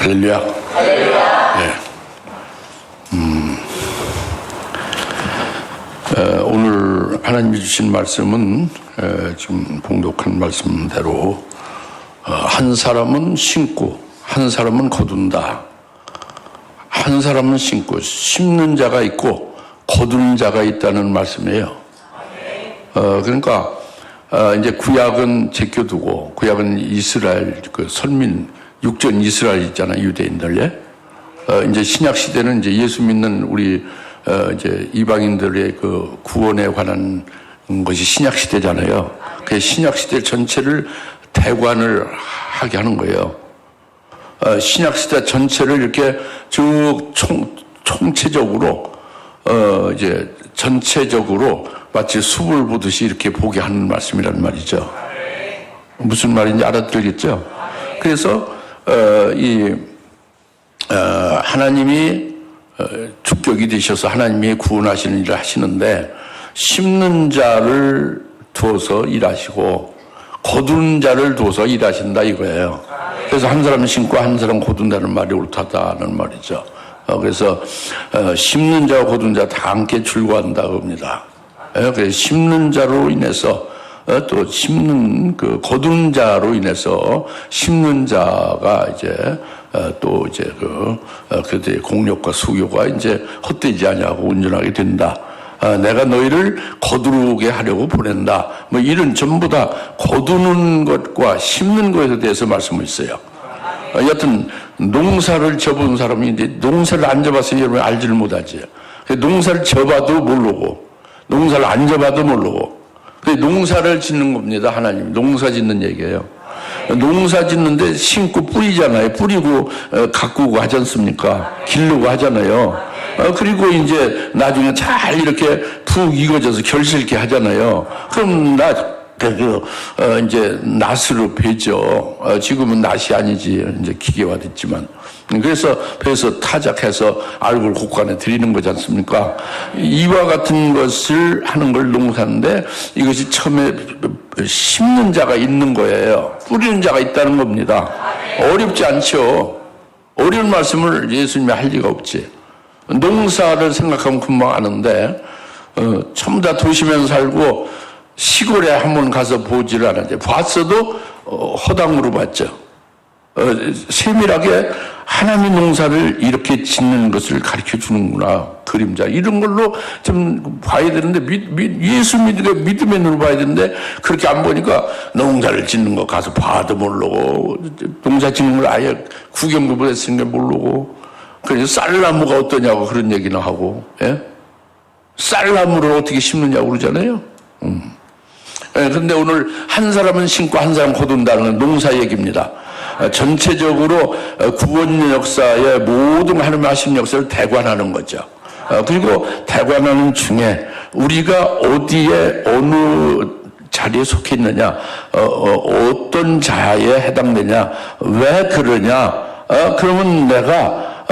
할렐루야. 네. 오늘 하나님이 주신 말씀은 지금 봉독한 말씀대로 한 사람은 심고 한 사람은 거둔다. 한 사람은 심고 심는 자가 있고 거두는 자가 있다는 말씀이에요. 그러니까 이제 구약은 제껴두고 구약은 이스라엘 그 선민 육전 이스라엘 있잖아요, 유대인들. 이제 신약 시대는 이제 예수 믿는 우리 이제 이방인들의 그 구원에 관한 것이 신약 시대잖아요. 그 신약 시대 전체를 대관을 하게 하는 거예요. 신약 시대 전체를 이렇게 쭉 총체적으로 이제 전체적으로 마치 숲을 보듯이 이렇게 보게 하는 말씀이란 말이죠. 무슨 말인지 알아들겠죠? 그래서 하나님이 주격이 되셔서 하나님이 구원하시는 일을 하시는데 심는 자를 두어서 일하시고 거두는 자를 두어서 일하신다 이거예요. 그래서 한 사람은 심고 한 사람은 거둔다는 말이 옳다는 말이죠. 그래서 심는 자와 거두는 자 다 함께 출고한다 겁니다. 그래서 심는 자로 인해서 또 심는 그 거두는 자로 인해서 심는 자가 이제 또 이제 그들의 공력과 수교가 이제 헛되지 아니하고 온전하게 된다. 내가 너희를 거두게 하려고 보낸다. 뭐 이런 전부 다 거두는 것과 심는 것에 대해서 말씀을 했어요. 여하튼 농사를 접은 사람이 이제 농사를 안 접었으니 여러분 알지를 못하지. 농사를 접어도 모르고 농사를 안 접어도 모르고 농사를 짓는 겁니다. 하나님 농사 짓는 얘기예요. 농사 짓는데 심고 뿌리잖아요. 뿌리고 가꾸고 하지 않습니까? 기르고 하잖아요. 그리고 이제 나중에 잘 이렇게 푹 익어져서 결실 있게 하잖아요. 그럼 이제 낫으로 베죠. 지금은 낫이 아니지. 이제 기계화 됐지만. 그래서 배에서 타작해서 알골 곡간에 들이는 거지 않습니까? 이와 같은 것을 하는 걸 농사인데 이것이 처음에 심는 자가 있는 거예요. 뿌리는 자가 있다는 겁니다. 어렵지 않죠. 어려운 말씀을 예수님이 할 리가 없지. 농사를 생각하면 금방 아는데 전부 다 도시면서 살고 시골에 한번 가서 보지를 않았죠. 봤어도 허당으로 봤죠. 세밀하게 하나님의 농사를 이렇게 짓는 것을 가르쳐 주는구나. 그림자 이런 걸로 좀 봐야 되는데 예수 믿음의 눈으로 봐야 되는데 그렇게 안 보니까 농사를 짓는 거 가서 봐도 모르고 농사 짓는 걸 아예 구경도 했으니까 모르고 그래서 쌀나무가 어떠냐고 그런 얘기나 하고 쌀나무를 어떻게 심느냐고 그러잖아요. 그런데 오늘 한 사람은 심고 한 사람은 거둔다는 건 농사 얘기입니다. 전체적으로 구원 역사의 모든 하나님의 하신 역사를 대관하는 거죠. 그리고 대관하는 중에 우리가 어디에 어느 자리에 속해 있느냐, 어떤 자에 해당되냐, 왜 그러냐, 그러면 내가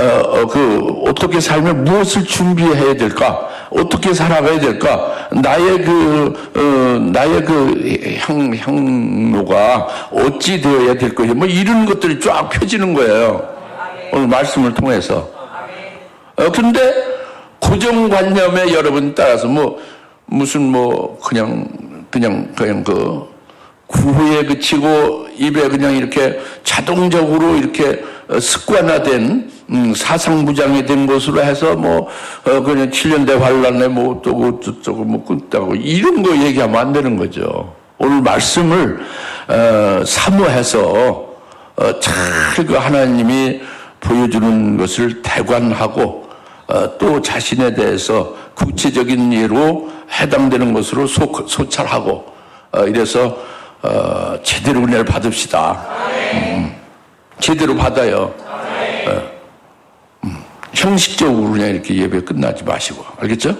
어떻게 살면 무엇을 준비해야 될까? 어떻게 살아가야 될까? 나의 향로가 어찌 되어야 될 것이야? 뭐 이런 것들이 쫙 펴지는 거예요. 오늘 말씀을 통해서. 근데 고정관념에 여러분 따라서 그냥 구호에 그치고 입에 그냥 이렇게 자동적으로 이렇게 습관화된 사상무장이 된 것으로 해서 그냥 7년대 환란에 어쩌고 저쩌고 끊다고 이런 거 얘기하면 안 되는 거죠. 오늘 말씀을 사모해서 잘 그 하나님이 보여주는 것을 대관하고 또 자신에 대해서 구체적인 예로 해당되는 것으로 소찰하고 이래서 제대로 은혜를 받읍시다. 제대로 받아요. 형식적으로 그냥 이렇게 예배 끝나지 마시고 알겠죠?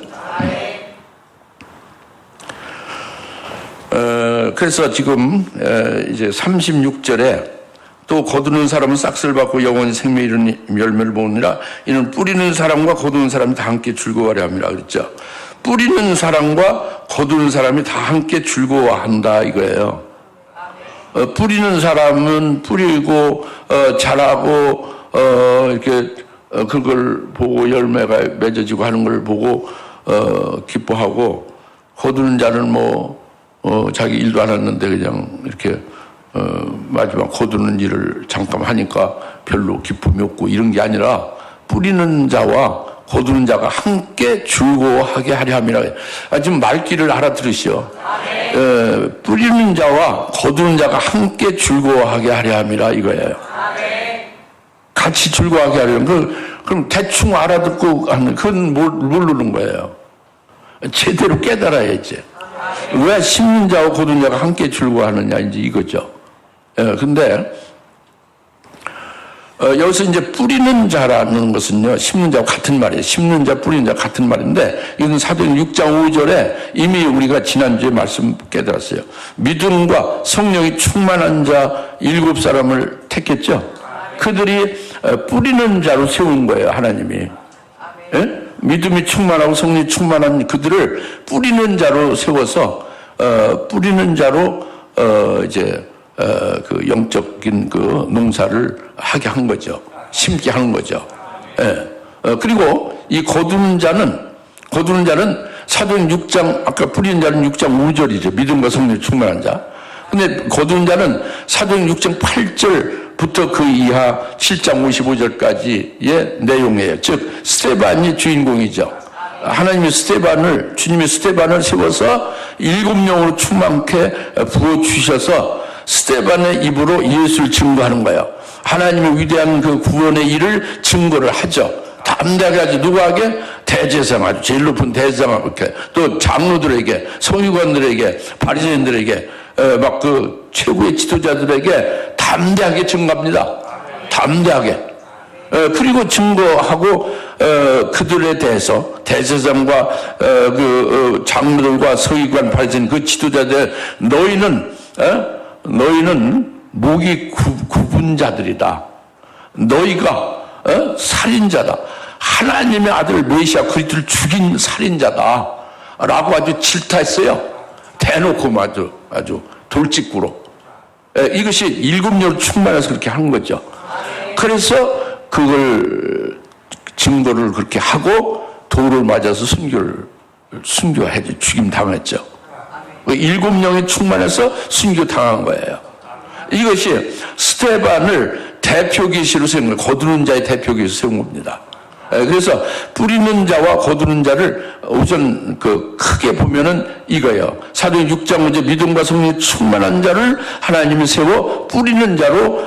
그래서 지금 이제 36절에 또 거두는 사람은 싹스를 받고 영원히 생명이 이르는 열매를 보느니라. 이는 뿌리는 사람과 거두는 사람이 다 함께 즐거워하려 함이라 그랬죠. 뿌리는 사람과 거두는 사람이 다 함께 즐거워한다 이거예요. 뿌리는 사람은 뿌리고 자라고 이렇게 그걸 보고 열매가 맺어지고 하는 걸 보고 기뻐하고, 거두는 자는 자기 일도 안 했는데 그냥 이렇게 마지막 거두는 일을 잠깐 하니까 별로 기쁨이 없고 이런 게 아니라, 뿌리는 자와 거두는 자가 함께 즐거워하게 하려 함이라. 지금 말귀를 알아들으시오. 뿌리는 자와 거두는 자가 함께 즐거워하게 하려 함이라 이거예요. 같이 즐거워하게 하려면 그럼 대충 알아듣고 하는, 그건 모르는 거예요. 제대로 깨달아야지. 왜 심는 자와 거두는 자가 함께 즐거워하느냐, 이제 이거죠. 근데 여기서 이제 뿌리는 자라는 것은요, 심는 자와 같은 말이에요. 심는 자, 뿌리는 자 같은 말인데, 이건 사도행 6장 5절에 이미 우리가 지난주에 말씀 깨달았어요. 믿음과 성령이 충만한 자 7사람을 택했죠. 그들이 뿌리는 자로 세운 거예요, 하나님이. 예? 믿음이 충만하고 성령이 충만한 그들을 뿌리는 자로 세워서, 뿌리는 자로, 그 영적인 그 농사를 하게 한 거죠. 심게 하는 거죠. 예. 그리고 이 거두는 자는 사도행 6장, 아까 뿌리는 자는 6장 5절이죠. 믿음과 성령이 충만한 자. 근데 거두는 자는 사도행 6장 8절부터 그 이하 7장 55절까지의 내용이에요. 즉 스데반이 주인공이죠. 하나님이 주님이 스데반을 세워서 7명으로 충만케 부어주셔서 스데반의 입으로 예수를 증거하는 거예요. 하나님의 위대한 그 구원의 일을 증거를 하죠. 담대하게 하죠. 누구에게? 대제사장, 아주 제일 높은 대제사장에게, 또 장로들에게, 서기관들에게, 바리새인들에게, 막 그 최고의 지도자들에게 담대하게 증거합니다. 담대하게. 그리고 증거하고 그들에 대해서 대제사장과 그 장로들과 서기관, 바리새인 그 지도자들, 너희는 목이 굽은 자들이다. 너희가 살인자다. 하나님의 아들 메시아 그리스도를 죽인 살인자다. 라고 아주 질타했어요. 대놓고 아주 돌직구로. 이것이 7년 충만해서 그렇게 한 거죠. 그래서 그걸 증거를 그렇게 하고 돌을 맞아서 순교해서 죽임 당했죠. 7명이 충만해서 순교 당한 거예요. 이것이 스데반을 대표 계시로 세운 거예요. 거두는 자의 대표 계시로 세운 겁니다. 그래서 뿌리는 자와 거두는 자를 우선 크게 보면은 이거예요. 사도행 6장 5절 믿음과 성령이 충만한 자를 하나님이 세워 뿌리는 자로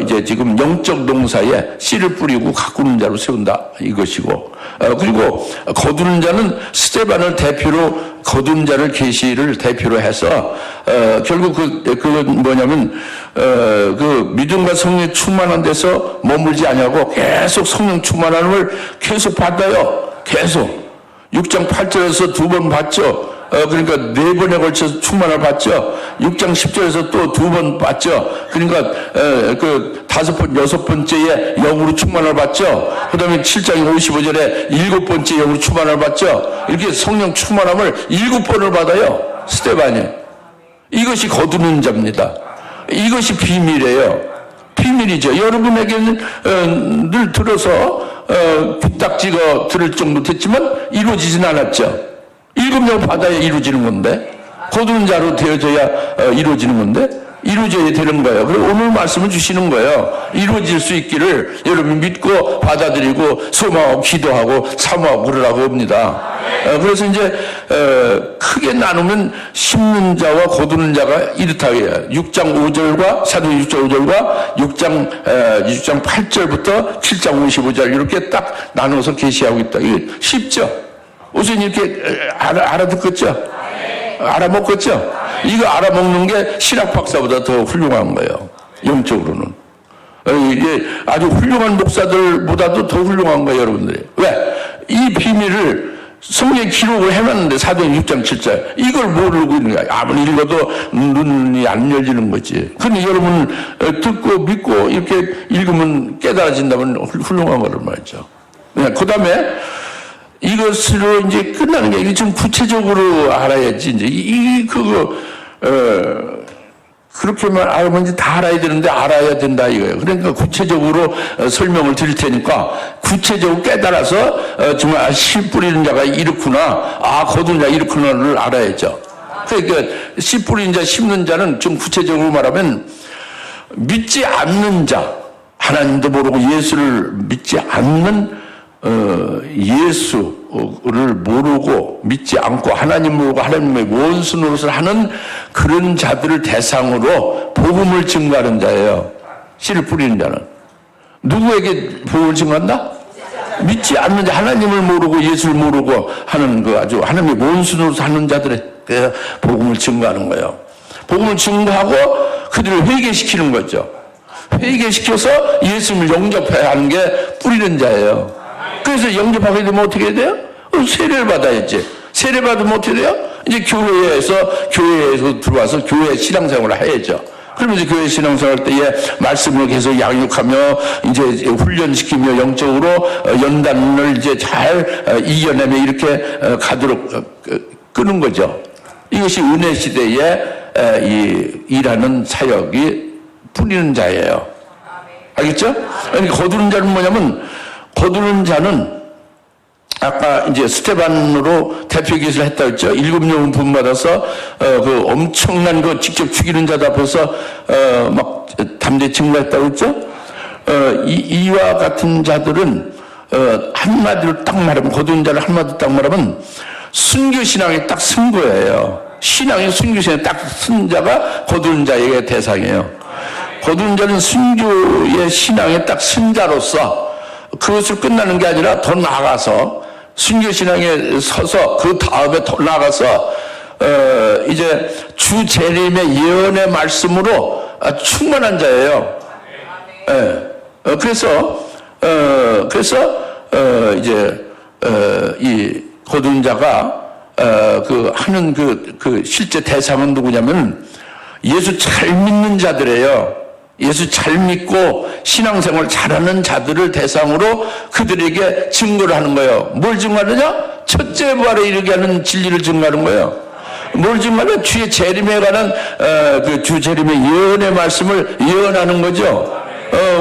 이제 지금 영적 농사에 씨를 뿌리고 가꾸는 자로 세운다 이것이고, 그리고 거두는 자는 스데반을 대표로 거둔 자를 계시를 대표로 해서 결국 그건 뭐냐면 그 믿음과 성령이 충만한 데서 머물지 아니하고 계속 성령 충만함을 계속 받아요. 계속 6장 8절에서 2번 받죠. 그러니까 4번에 걸쳐서 충만을 받죠. 6장 10절에서 또 2번 받죠. 그러니까 그 5번, 6번째에 영으로 충만을 받죠. 그 다음에 7장 55절에 7번째 영으로 충만을 받죠. 이렇게 성령 충만함을 7번을 받아요. 스데반이. 이것이 거두는 자입니다. 이것이 비밀이에요. 비밀이죠. 여러분에게는 늘 들어서 굴딱지가 들을 정도 됐지만 이루어지진 않았죠. 7명 받아야 이루어지는 건데, 거두는 자로 되어져야 이루어지는 건데, 이루어져야 되는 거예요. 그리고 오늘 말씀을 주시는 거예요. 이루어질 수 있기를 여러분 믿고 받아들이고 소망하고 기도하고 사모하고 그러라고 합니다. 그래서 이제 크게 나누면 심는 자와 거두는 자가 이렇다고요. 6장 5절과 사도행 6장 5절과 6장 8절부터 7장 55절 이렇게 딱 나눠서 계시하고 있다. 이게 쉽죠? 우선 이렇게 알아듣겠죠? 알아먹겠죠? 이거 알아먹는 게 신학 박사보다 더 훌륭한 거예요. 영적으로는. 이게 아주 훌륭한 목사들보다도 더 훌륭한 거예요, 여러분들이. 왜? 이 비밀을 성경에 기록을 해놨는데, 사도행 6장 7절. 이걸 모르고 있는 거야. 아무리 읽어도 눈이 안 열리는 거지. 근데 여러분, 듣고 믿고 이렇게 읽으면 깨달아진다면 훌륭한 거란 말이죠. 그 다음에, 이것으로 이제 끝나는 게, 이게 좀 구체적으로 알아야지, 이제, 그렇게만 알면 이제 다 알아야 되는데 알아야 된다 이거예요. 그러니까 구체적으로 설명을 드릴 테니까 구체적으로 깨달아서 정말 씨 뿌리는 자가 이렇구나, 거두는 자 이렇구나를 알아야죠. 그러니까 씨 뿌리는 자, 심는 자는 좀 구체적으로 말하면 믿지 않는 자, 하나님도 모르고 예수를 믿지 않는 예수를 모르고 믿지 않고 하나님 모르고 하나님의 원수 노릇을 하는 그런 자들을 대상으로 복음을 증거하는 자예요. 씨를 뿌리는 자는. 누구에게 복음을 증거한다? 믿지 않는 자, 하나님을 모르고 예수를 모르고 하는 그 아주 하나님의 원수 노릇을 하는 자들에게 복음을 증거하는 거예요. 복음을 증거하고 그들을 회개시키는 거죠. 회개시켜서 예수님을 영접해야 하는 게 뿌리는 자예요. 그래서 영접하게 되면 어떻게 해야 돼요? 세례를 받아야지. 세례 받으면 어떻게 돼요? 이제 교회에서 들어와서 교회 신앙생활을 해야죠. 그러면 이제 교회 신앙생활 때에 말씀을 계속 양육하며 이제 훈련시키며 영적으로 연단을 이제 잘 이겨내며 이렇게 가도록 끄는 거죠. 이것이 은혜 시대에 일하는 사역이 뿌리는 자예요. 알겠죠? 그러니까 거두는 자는 뭐냐면, 거두는 자는 아까 이제 스테반으로 대표 기술을 했다 했죠. 7명을 부름받아서 그 엄청난 거 직접 죽이는 자들 앞에서 막 담대 증거했다고 했죠. 이와 같은 자들은 한마디로 딱 말하면, 거두는 자를 한마디로 딱 말하면 순교 신앙에 딱 쓴 거예요. 신앙이 순교 신앙에 딱 쓴 자가 거두는 자의 대상이에요. 거두는 자는 순교의 신앙에 딱 쓴 자로서 그것을 끝나는 게 아니라 더 나아가서 순교 신앙에 서서 그 다음에 더 나아가서 이제 주 재림의 예언의 말씀으로 충만한 자예요. 그래서 이제 이 거두는 자가 그 하는 그 실제 대상은 누구냐면 예수 잘 믿는 자들이에요. 예수 잘 믿고 신앙생활 잘하는 자들을 대상으로 그들에게 증거를 하는 거예요. 뭘 증거하느냐? 첫째 부활에 이르게 하는 진리를 증거하는 거예요. 뭘 증거하냐? 주의 재림에 관한 그 주 재림의 예언의 말씀을 예언하는 거죠.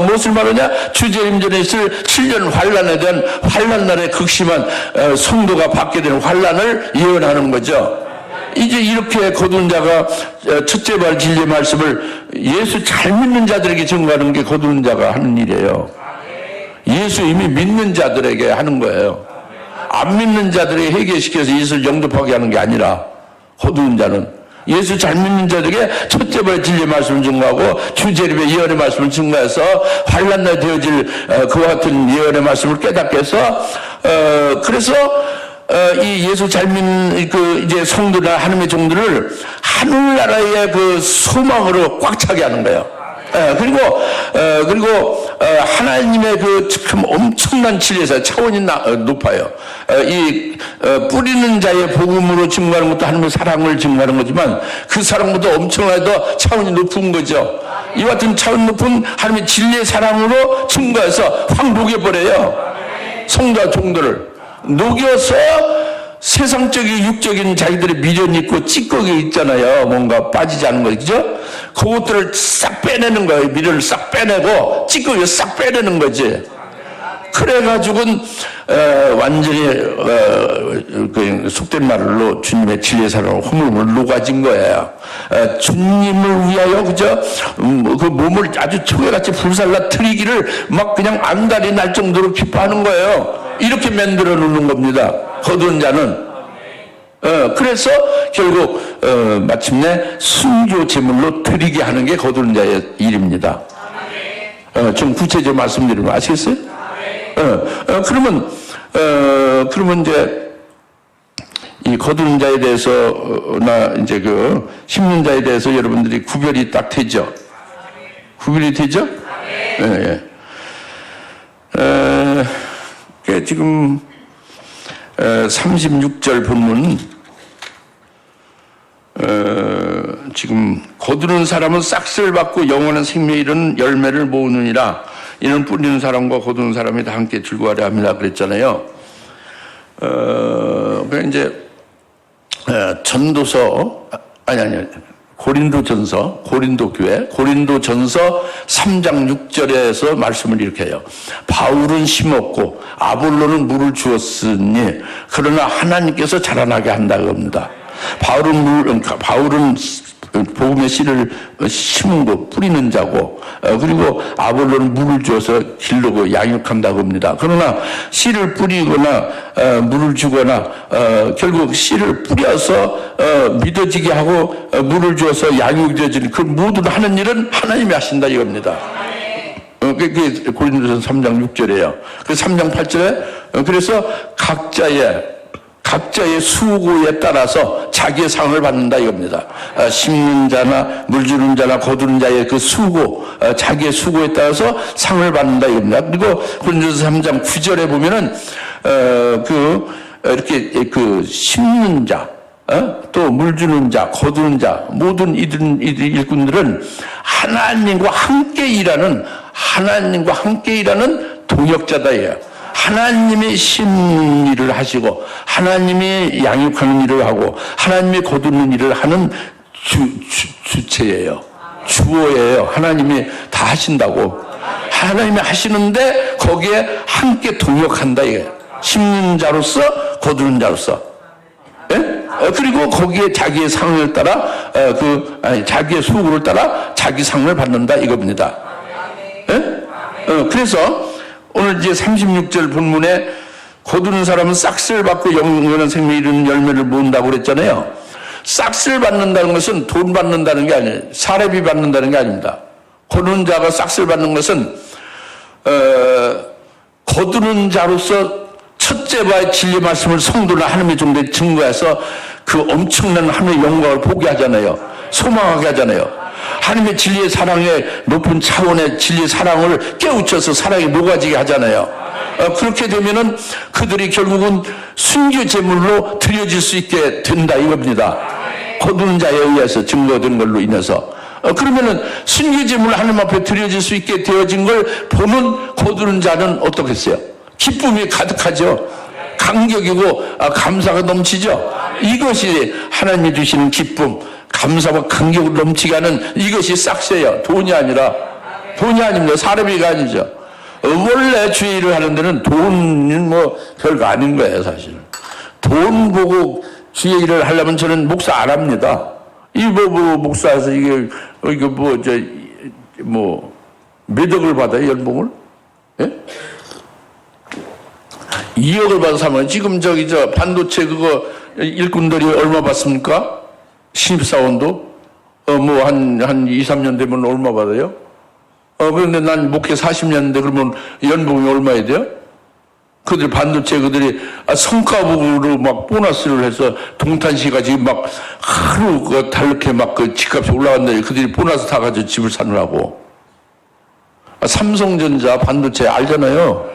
무엇을 말하냐? 주 재림 전에 있을 7년 환란에 대한 환란 날에 극심한 성도가 받게 되는 환란을 예언하는 거죠. 이제 이렇게 거두는 자가 첫째 부활 진리의 말씀을 예수 잘 믿는 자들에게 증거하는 게 거두는 자가 하는 일이에요. 예수 이미 믿는 자들에게 하는 거예요. 안 믿는 자들에게 회개시켜서 예수를 영접하게 하는 게 아니라, 거두는 자는 예수 잘 믿는 자들에게 첫째 부활 진리의 말씀을 증거하고 주 재림의 예언의 말씀을 증거해서 환난 날 되어질 그와 같은 예언의 말씀을 깨닫게 해서 그래서 이 예수 잘 믿는 그 이제 성도나 하나님의 종들을 하늘나라의 그 소망으로 꽉 차게 하는 거예요. 그리고 하나님의 그 참 엄청난 진리에서 차원이 높아요. 이 뿌리는 자의 복음으로 증거하는 것도 하나님의 사랑을 증거하는 거지만 그 사랑보다 엄청나게 차원이 높은 거죠. 이와 같은 차원 높은 하나님의 진리의 사랑으로 증거해서 확 녹여버려요. 성도와 종들을 녹여서 세상적인 육적인 자기들의 미련이 있고 찌꺼기 있잖아요. 뭔가 빠지지 않는 거, 그죠? 그것들을 싹 빼내는 거예요. 미련을 싹 빼내고 찌꺼기를 싹 빼내는 거지. 그래가지고는 완전히 그 속된 말로 주님의 진리의 사랑으로 허물물 녹아진 거예요. 주님을 위하여, 그죠? 그 몸을 아주 초계같이 불살라 트리기를 막 그냥 안달이 날 정도로 기뻐하는 거예요. 이렇게 만들어 놓는 겁니다. 거두는 자는. 그래서 결국 마침내 순교 제물로 드리게 하는 게 거두는 자의 일입니다. 좀 구체적으로 말씀드리면 아시겠어요? 그러면 이제 이 거두는 자에 대해서나 이제 그 심는 자에 대해서 여러분들이 구별이 딱 되죠. 구별이 되죠? 지금 36절 본문 지금 거두는 사람은 싹쓸 받고 영원한 생명에 이르는 열매를 모으느니라. 이는 뿌리는 사람과 거두는 사람이 다 함께 즐거워하려 합니다. 그랬잖아요. 이제 전도서 고린도전서 3장 6절에서 말씀을 이렇게 해요. 바울은 심었고 아볼로는 물을 주었으니 그러나 하나님께서 자라나게 한다고 합니다. 바울은 복음의 씨를 심은 거 뿌리는 자고, 그리고 아볼로는 물을 주어서 기르고 양육한다고 합니다. 그러나 씨를 뿌리거나 물을 주거나 결국 씨를 뿌려서 믿어지게 하고 물을 주어서 양육이 되어지는 그 모든 하는 일은 하나님이 하신다 이겁니다. 그게 고린도전서 3장 6절이에요. 그 3장 8절에 그래서 각자의 수고에 따라서 자기의 상을 받는다 이겁니다. 심는 자나 물 주는 자나 거두는 자의 그 수고, 자기의 수고에 따라서 상을 받는다 이겁니다. 그리고 고린도전서 3장 9절에 보면은 이렇게 심는 자, 또 물 주는 자, 거두는 자, 모든 이들 일꾼들은 하나님과 함께 일하는 동역자다예요. 하나님이 심는 일을 하시고 하나님이 양육하는 일을 하고 하나님이 거두는 일을 하는 주체예요. 주어예요. 하나님이 다 하신다고. 하나님이 하시는데 거기에 함께 동역한다 이게. 심는 자로서 거두는 자로서. 예? 그리고 거기에 자기의 상을 따라 자기의 수고를 따라 자기 상을 받는다 이겁니다. 예? 그래서 오늘 이제 36절 본문에 거두는 사람은 싹쓸 받고 영원한 생명에 이르는 열매를 모은다고 그랬잖아요. 싹쓸 받는다는 것은 돈 받는다는 게 아니에요. 사례비 받는다는 게 아닙니다. 거두는 자가 싹쓸 받는 것은 거두는 자로서 첫째 바의 진리 말씀을 성도나 하나님의 종들에 증거해서 그 엄청난 하나님의 영광을 보게 하잖아요. 소망하게 하잖아요. 하나님의 진리의 사랑의 높은 차원의 진리의 사랑을 깨우쳐서 사랑이 녹아지게 하잖아요. 그렇게 되면은 그들이 결국은 순교 제물로 드려질 수 있게 된다 이겁니다. 거두는 자에 의해서 증거된 걸로 인해서. 그러면은 순교 제물로 하나님 앞에 드려질 수 있게 되어진 걸 보는 거두는 자는 어떻겠어요? 기쁨이 가득하죠. 감격이고 감사가 넘치죠. 이것이 하나님이 주시는 기쁨, 감사와 감격을 넘치게 하는 이것이 싹세예요. 돈이 아닙니다. 사례비가 아니죠. 원래 주의 일을 하는 데는 돈은 별거 아닌 거예요, 사실. 돈 보고 주의 일을 하려면 저는 목사 안 합니다. 목사에서 몇 억을 받아요, 연봉을? 예? 2억을 받아서 하면 지금 반도체 일꾼들이 얼마 받습니까? 신입사원도 한 2, 3년 되면 얼마 받아요? 그런데 난 목회 40년인데 그러면 연봉이 얼마야 돼요? 그들이 반도체 그들이 성과급으로 막 보너스를 해서 동탄시가 지금 막 하루 달렇게 막 집값이 올라간다. 그들이 보너스 다 가지고 집을 사느라고. 삼성전자 반도체 알잖아요.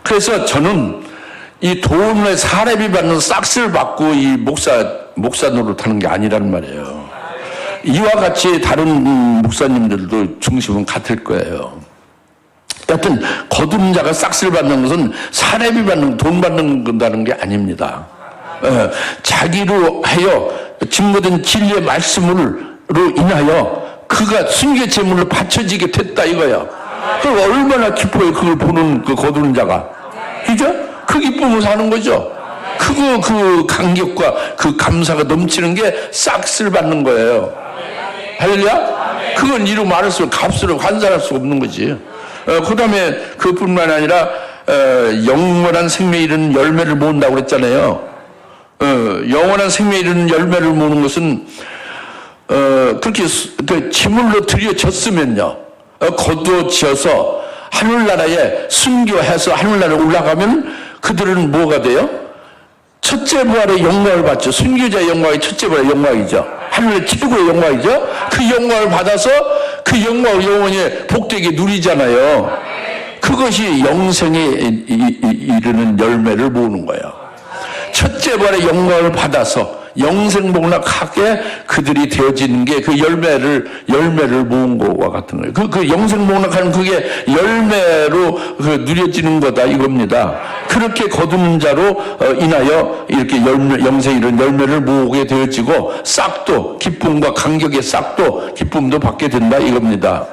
그래서 저는 이 돈을 사례비 받는 싹쓸 받고 이 목사 노릇하는 게 아니란 말이에요. 이와 같이 다른 목사님들도 중심은 같을 거예요. 여하튼 거두는 자가 싹쓸 받는 것은 사례비 받는 돈 받는다는 게 아닙니다. 자기로 하여 증거된 진리의 말씀으로 인하여 그가 순교 제물로 바쳐지게 됐다 이거야. 그럼 얼마나 기뻐요 그걸 보는 그 거두는 자가. 그죠? 그 기쁨을 사는 거죠. 그 감격과 그 감사가 넘치는 게 싹쓸 받는 거예요. 할렐루야? 그건 이루 말할 수 값으로 환산할 수 없는 거지. 그 다음에 그뿐만 아니라 영원한 생명에 이르는 열매를 모은다고 그랬잖아요. 영원한 생명에 이르는 열매를 모으는 것은 그렇게 제물로 드려졌으면요, 거두어지어서 하늘나라에 순교해서 하늘나라에 올라가면 그들은 뭐가 돼요? 첫째 부활의 영광을 받죠. 순교자의 영광이 첫째 부활의 영광이죠. 하늘의 최고의 영광이죠. 그 영광을 받아서 그 영광을 영원히 복되게 누리잖아요. 그것이 영생에 이르는 열매를 모으는 거예요. 첫째 부활의 영광을 받아서 영생복락하게 그들이 되어지는 게 그 열매를 모은 것과 같은 거예요. 그 영생복락하는 그게 열매로 누려지는 거다 이겁니다. 그렇게 거두는 자로 인하여 이렇게 영생 이런 열매를 모으게 되어지고 싹도 기쁨과 감격의 싹도 기쁨도 받게 된다 이겁니다.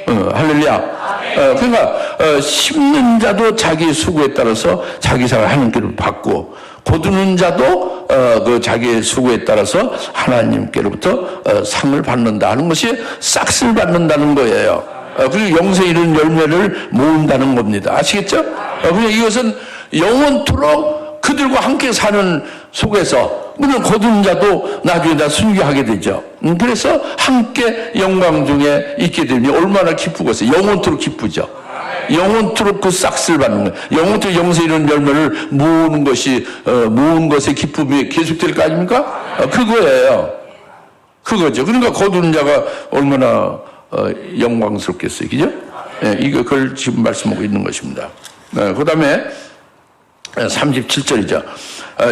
할렐루야. 그러니까 심는 자도 자기 수고에 따라서 자기 상을 하나님께로 받고 거두는 자도 그 자기의 수고에 따라서 하나님께로부터 상을 받는다 하는 것이 싹을 받는다는 거예요. 그리고 영생 이런 열매를 모은다는 겁니다. 아시겠죠? 그냥 이것은 영원토록 그들과 함께 사는 속에서 물론 거두는 자도 나중에 다 순교하게 되죠. 그래서 함께 영광 중에 있게 되니 얼마나 기쁘겠어요. 영원토록 기쁘죠. 영원토록 그 싹을 받는 거예요. 영원토록 영생 이런 열매를 모으는 것이 모은 것의 기쁨이 계속될 거 아닙니까? 그거예요. 그거죠. 그러니까 거두는 자가 얼마나 영광스럽겠어요. 그죠? 이걸 지금 말씀하고 있는 것입니다. 그 다음에 37절이죠.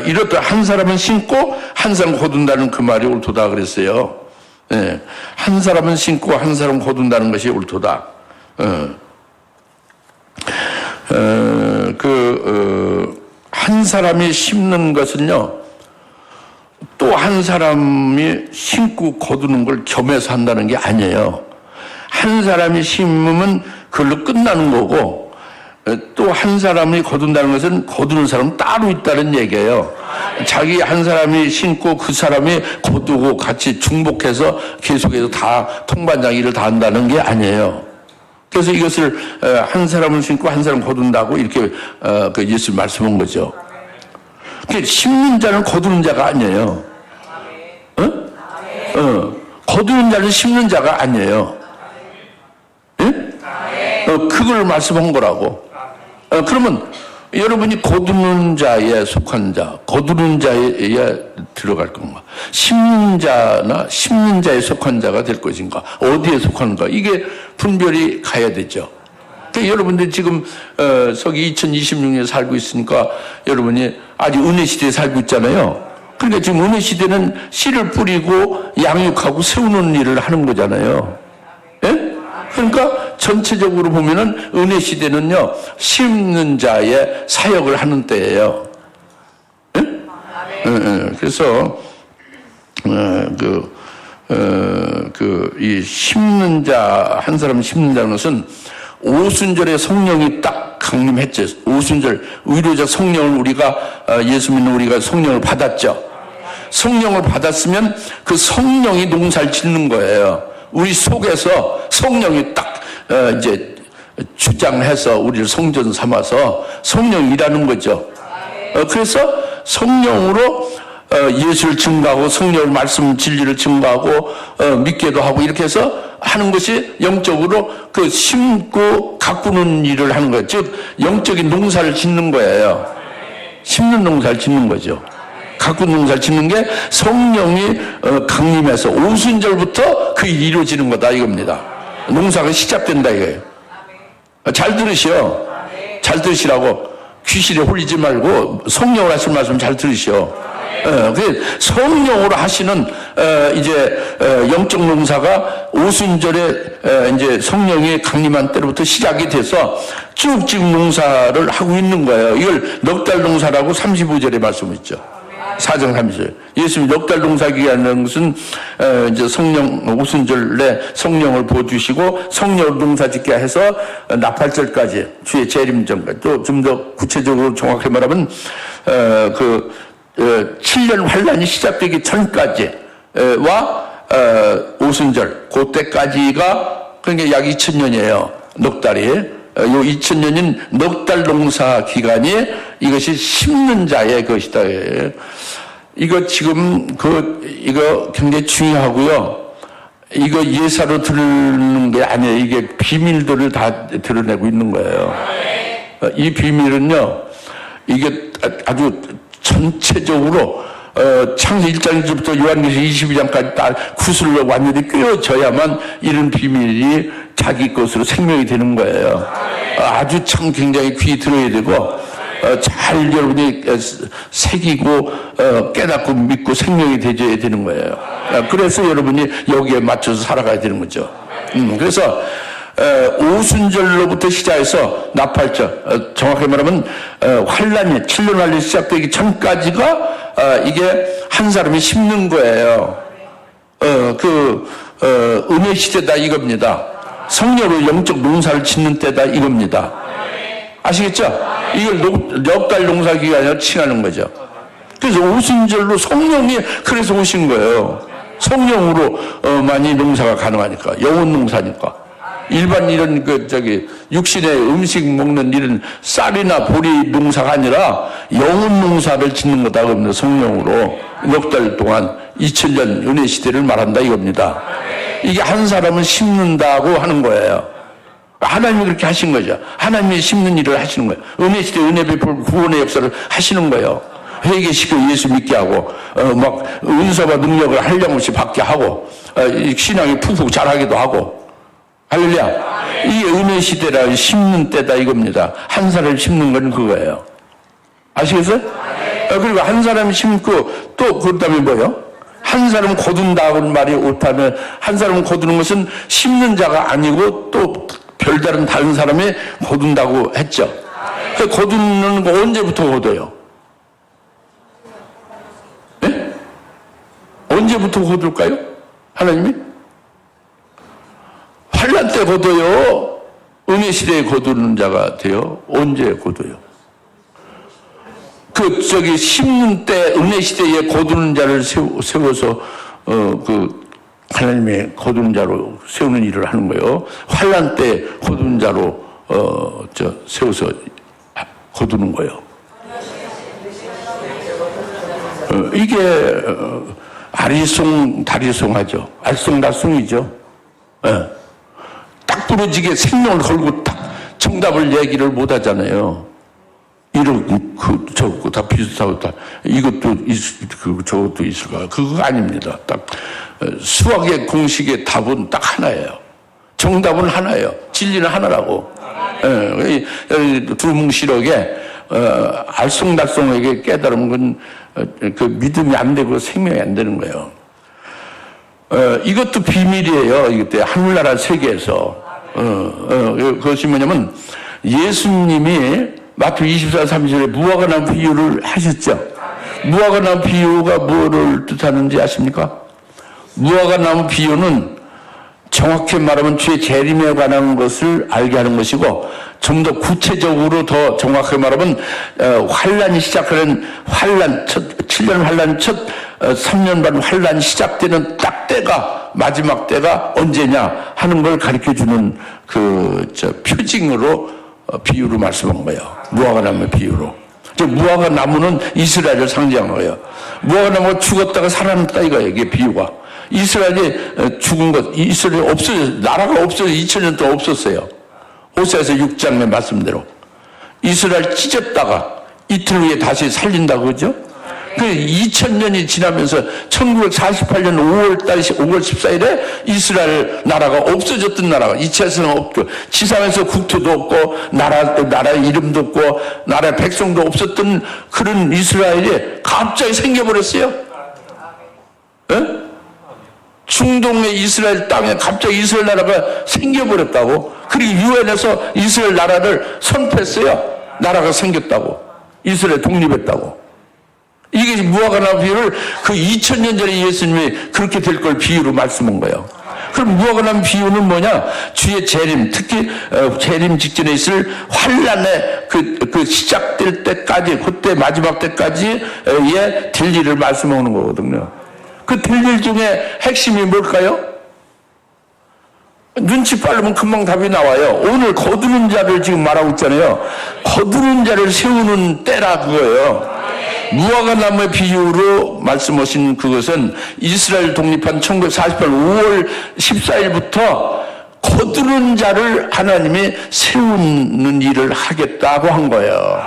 이렇다 한 사람은 심고 한 사람은 거둔다는 그 말이 옳도다 그랬어요. 한 사람은 심고 한 사람은 거둔다는 것이 옳도다. 한 사람이 심는 것은요, 또 한 사람이 심고 거두는 걸 겸해서 한다는 게 아니에요. 한 사람이 심으면 그걸로 끝나는 거고, 또 한 사람이 거둔다는 것은 거두는 사람은 따로 있다는 얘기예요. 자기 한 사람이 심고 그 사람이 거두고 같이 중복해서 계속해서 다 통반장 일을 다 한다는 게 아니에요. 그래서 이것을 한 사람은 심고 한 사람은 거둔다고 이렇게 그 예수 말씀한 거죠. 심는 자는 거두는 자가 아니에요. 거두는 자는 심는 자가 아니에요. 그걸 말씀한 거라고. 그러면 여러분이 거두는 자에 속한 자, 거두는 자에 들어갈 건가? 심는 자에 속한 자가 될 것인가? 어디에 속하는가? 이게 분별이 가야 되죠. 그러니까 여러분들 지금 서기 2026년에 살고 있으니까 여러분이 아직 은혜 시대에 살고 있잖아요. 그러니까 지금 은혜 시대는 씨를 뿌리고 양육하고 세우는 일을 하는 거잖아요. 예? 그러니까 전체적으로 보면은 은혜 시대는요, 심는 자의 사역을 하는 때예요. 예? 그래서 이 심는 자, 한 사람 심는 자는 것은 오순절에 성령이 딱 강림했죠. 오순절 의료적 성령을 우리가 예수 믿는 우리가 성령을 받았죠. 성령을 받았으면 그 성령이 농사를 짓는 거예요. 우리 속에서 성령이 딱 이제 주장해서 우리를 성전 삼아서 성령이 일하는 거죠. 그래서 성령으로 예수를 증거하고 성령의 말씀 진리를 증거하고 믿게도 하고 이렇게 해서 하는 것이 영적으로 그 심고 가꾸는 일을 하는 거예요. 즉 영적인 농사를 짓는 거예요. 심는 농사를 짓는 거죠. 가꾸는 농사를 짓는 게 성령이 강림해서 오순절부터 그 일이 이루어지는 거다 이겁니다. 농사가 시작된다 이거예요. 잘 들으시오. 잘 들으시라고. 귀신에 홀리지 말고 성령으로 하시는 말씀 잘 들으시오. 성령으로 하시는 이제 영적 농사가 오순절에 이제 성령이 강림한 때로부터 시작이 돼서 쭉 지금 농사를 하고 있는 거예요. 이걸 넉 달 농사라고 35절에 말씀했죠. 4장 30절. 예수님이 넉 달 농사 기간이라는 것은 이제 성령 오순절에 성령을 부어주시고 성령을 농사 짓게 해서 나팔절까지 주의 재림 전까지 또 좀 더 구체적으로 정확히 말하면 7년 환란이 시작되기 전까지 와 오순절 그때까지가 그러니까 약 2000년이에요. 넉 달이. 요 2000년인 넉 달 농사 기간이 이것이 심는 자의 것이다. 이거 지금 이거 굉장히 중요하고요. 이거 예사로 들는 게 아니에요. 이게 비밀들을 다 드러내고 있는 거예요. 이 비밀은요, 이게 아주 전체적으로 창세기 1장부터 요한계시록 22장까지 다 구슬로 완전히 꿰어져야만 이런 비밀이 자기 것으로 생명이 되는 거예요. 아주 참 굉장히 귀히 들어야 되고 잘 여러분이 새기고 깨닫고 믿고 생명이 되어야 되는 거예요. 그래서 여러분이 여기에 맞춰서 살아가야 되는 거죠. 그래서 오순절로부터 시작해서 나팔절, 정확히 말하면 환란이 7년 환란이 시작되기 전까지가 이게 한 사람이 심는 거예요. 은혜 시대다 이겁니다. 성령으로 영적 농사를 짓는 때다 이겁니다. 아시겠죠? 이걸 넉 달 농사 기간을 칭하는 거죠. 그래서 오순절로 성령이 그래서 오신 거예요. 성령으로 많이 농사가 가능하니까, 영혼 농사니까. 일반 이런 육신의 음식 먹는 이런 쌀이나 보리 농사가 아니라 영혼 농사를 짓는 거다 그럽니다. 성령으로 넉 달 동안 2000년 은혜 시대를 말한다 이겁니다. 이게 한 사람은 심는다고 하는 거예요. 하나님이 그렇게 하신 거죠. 하나님이 심는 일을 하시는 거예요. 은혜 시대 은혜 베풀 구원의 역사를 하시는 거예요. 회개시키고 예수 믿게 하고 막 은사와 능력을 한량없이 받게 하고 신앙이 푹푹 자라기도 하고. 할렐루야. 이게 은혜 시대라 심는 때다 이겁니다. 한 사람을 심는 건 그거예요. 아시겠어요? 그리고 한 사람 심고 또 그다음에 뭐요? 한 사람 거둔다는 말이 옳다면 한 사람 거두는 것은 심는 자가 아니고 또 별다른 다른 사람이 거둔다고 했죠. 그 거두는 거 언제부터 거둬요? 네? 언제부터 거둘까요? 하나님이? 환란 때 거둬요? 은혜 시대에 거두는 자가 돼요? 언제 거둬요? 심는 때 은혜 시대에 거두는 자를 세워서 하나님의 거두는 자로 세우는 일을 하는 거예요. 환란 때 거두는 자로 세워서 거두는 거예요. 이게 다리송하죠. 알쏭달쏭이죠. 딱 부러지게 생명을 걸고 딱 정답을 얘기를 못 하잖아요. 이러고 저거 다 비슷하고 다 이것도 저것도 있을까? 그거 아닙니다. 딱 수학의 공식의 답은 딱 하나예요. 정답은 하나예요. 진리는 하나라고. 두뭉실하게 알쏭달쏭하게 깨달은 건 그 믿음이 안 되고 생명이 안 되는 거예요. 이것도 비밀이에요. 이때 하늘나라 세계에서. 그것이 뭐냐면 예수님이 마태 24, 30절에 무화과 나무 비유를 하셨죠. 무화과 나무 비유가 뭐를 뜻하는지 아십니까? 무화과 나무 비유는 정확히 말하면 주의 재림에 관한 것을 알게 하는 것이고 좀 더 구체적으로 더 정확하게 말하면 환란이 시작하는 7년 환란 첫 3년 반 환란이 시작되는 딱 때가 마지막 때가 언제냐 하는 걸 가르쳐주는 표징으로 비유로 말씀한 거예요. 무화과 나무 비유로. 무화과 나무는 이스라엘을 상징하는 거예요. 무화과 나무가 죽었다가 살아났다 이거예요. 이게 비유가. 이스라엘이 죽은 것, 이스라엘이 없어졌어요. 나라가 없어서 2000년 동안 없었어요. 호세아서 6장의 말씀대로. 이스라엘 찢었다가 이틀 후에 다시 살린다고 그러죠? 그 2000년이 지나면서 1948년 5월 14일에 이스라엘 나라가 없어졌던 나라가 이체성은 없고 지상에서 국토도 없고 나라의 이름도 없고 나라의 백성도 없었던 그런 이스라엘이 갑자기 생겨버렸어요. 에? 중동의 이스라엘 땅에 갑자기 이스라엘 나라가 생겨버렸다고. 그리고 유엔에서 이스라엘 나라를 선포했어요. 나라가 생겼다고. 이스라엘 독립했다고. 이게 무화과 나무 비유를 그 2000년 전에 예수님이 그렇게 될 걸 비유로 말씀한 거예요. 그럼 무화과 나무 비유는 뭐냐? 주의 재림, 특히 재림 직전에 있을 환란의 그 시작될 때까지, 그때 마지막 때까지의 될 일을 말씀하는 거거든요. 그 될 일 중에 핵심이 뭘까요? 눈치 빠르면 금방 답이 나와요. 오늘 거두는 자를 지금 말하고 있잖아요. 거두는 자를 세우는 때라 그거예요. 무화과 나무의 비유로 말씀하신 그것은 이스라엘 독립한 1948년 5월 14일부터 거두는 자를 하나님이 세우는 일을 하겠다고 한 거예요.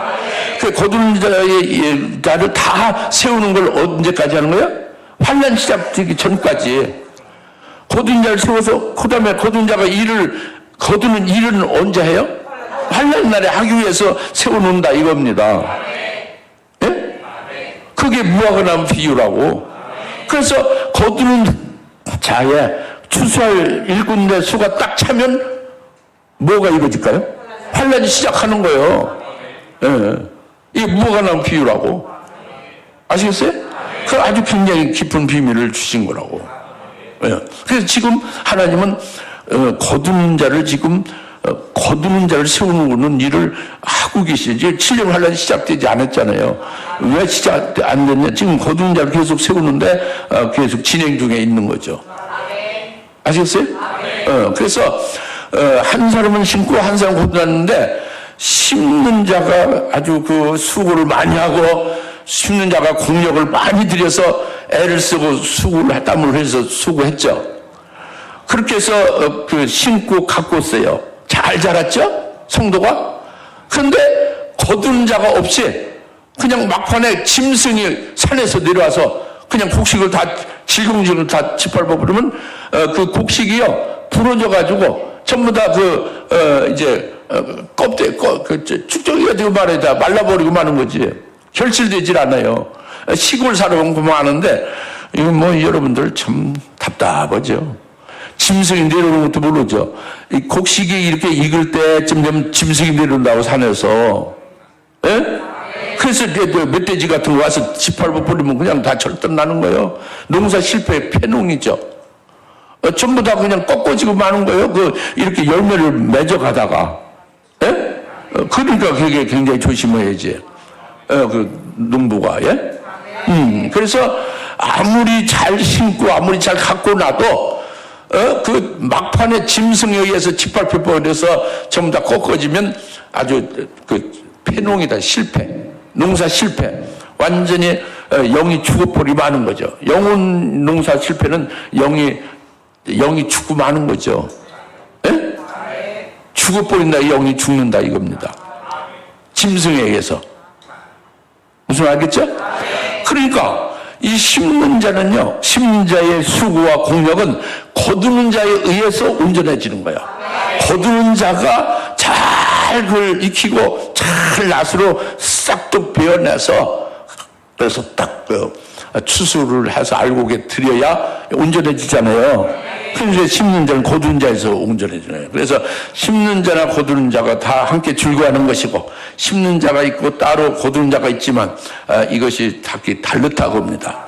그 거두는 자를 다 세우는 걸 언제까지 하는 거예요? 환란 시작되기 전까지. 거두는 자를 세워서 그 다음에 거두는 자가 거두는 일은 언제 해요? 환난 날에 하기 위해서 세워놓는다 이겁니다. 예? 그게 무화과 나무 비유라고. 그래서 거두는 자에 추수할 일꾼의 수가 딱 차면 뭐가 이루어질까요? 환난이 시작하는 거예요. 예. 이게 무화과 나무 비유라고. 아시겠어요? 그 아주 굉장히 깊은 비밀을 주신 거라고. 예. 그래서 지금 하나님은 거두는 자를 지금 거두는 자를 세우는 일을 하고 계시죠. 7년 환란이 시작되지 않았잖아요. 왜 시작 안 됐냐? 지금 거두는 자를 계속 세우는데 계속 진행 중에 있는 거죠. 아시겠어요? 그래서 한 사람은 심고 한 사람은 거두었는데 심는 자가 아주 그 수고를 많이 하고 심는 자가 공력을 많이 들여서 애를 쓰고 수고를 땀을 흘려서 수고했죠. 그렇게 해서 그 심고 가꿨어요. 잘 자랐죠? 성도가? 그런데 거두는 자가 없이 그냥 막판에 짐승이 산에서 내려와서 그냥 곡식을 다 질겅질겅 다 짓밟아 버리면 그 곡식이요 부러져 가지고 전부 다 이제 껍데기 축적이가 되고 말이다 말라버리고 마는 거지. 결실되질 않아요. 시골 살아온 거 많은데 이거 뭐 여러분들 참 답답하죠. 짐승이 내려오는 것도 모르죠. 이 곡식이 이렇게 익을 때쯤 되면 짐승이 내려온다고 산에서. 예? 그래서 멧돼지 같은 거 와서 짓밟아 버리면 그냥 다 절단 나는 거예요. 농사 실패의 패농이죠. 전부 다 그냥 꺾어지고 마는 거예요. 이렇게 열매를 맺어 가다가. 예? 그러니까 그게 굉장히 조심해야지. 농부가, 예? 그래서 아무리 잘 심고 아무리 잘 갖고 나도 그 막판에 짐승에 의해서 짓밟혀 버려서 전부 다 꺾어지면 아주 패농이다. 실패. 농사 실패. 완전히 영이 죽어버리고 마는 거죠. 영혼 농사 실패는 영이 죽고 마는 거죠. 예? 죽어버린다. 영이 죽는다 이겁니다. 짐승에 의해서. 무슨 알겠죠? 그러니까 이 심는 자는요, 심는 자의 수고와 공력은 거두는 자에 의해서 온전해지는 거야. 거두는 자가 잘 그걸 익히고 잘 낫으로 싹둑 베어내서 그래서 딱 추수를 해서 알곡에 들여야 온전해지잖아요. 그래서 심는 자는 거두는 자에서 온전해지네요. 그래서 심는 자나 거두는 자가 다 함께 즐거워하는 것이고 심는 자가 있고 따로 거두는 자가 있지만 이것이 다르다고 합니다.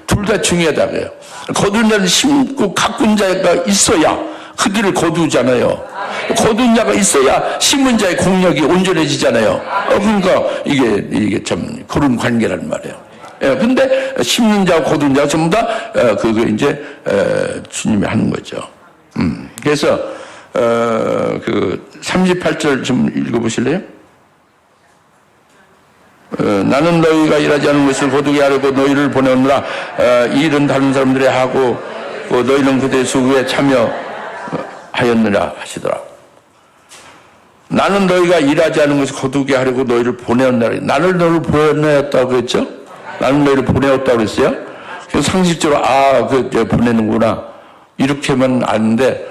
둘 다 중요하다고 해요. 거두는 자는 심고 가꾼 자가 있어야 그들을 거두잖아요. 거둔 자가 있어야 심은 자의 공력이 온전해지잖아요. 그러니까 이게 참 그런 관계란 말이에요. 근데 심는 자와 거둔 자가 전부 다 그거 이제 주님이 하는 거죠. 그래서 그 38절 좀 읽어보실래요? 나는 너희가 일하지 않은 것을 거두게 하려고 너희를 보내오느라 이 일은 다른 사람들이 하고 너희는 그들의 수고에 참여하였느라 하시더라. 나는 너희가 일하지 않은 것을 거두게 하려고 너희를 보내었느라. 나를 너를 보내었다고 그랬죠? 나는 너희를 보내었다고 그랬어요? 그래서 상식적으로 보내는구나 이렇게만 아는데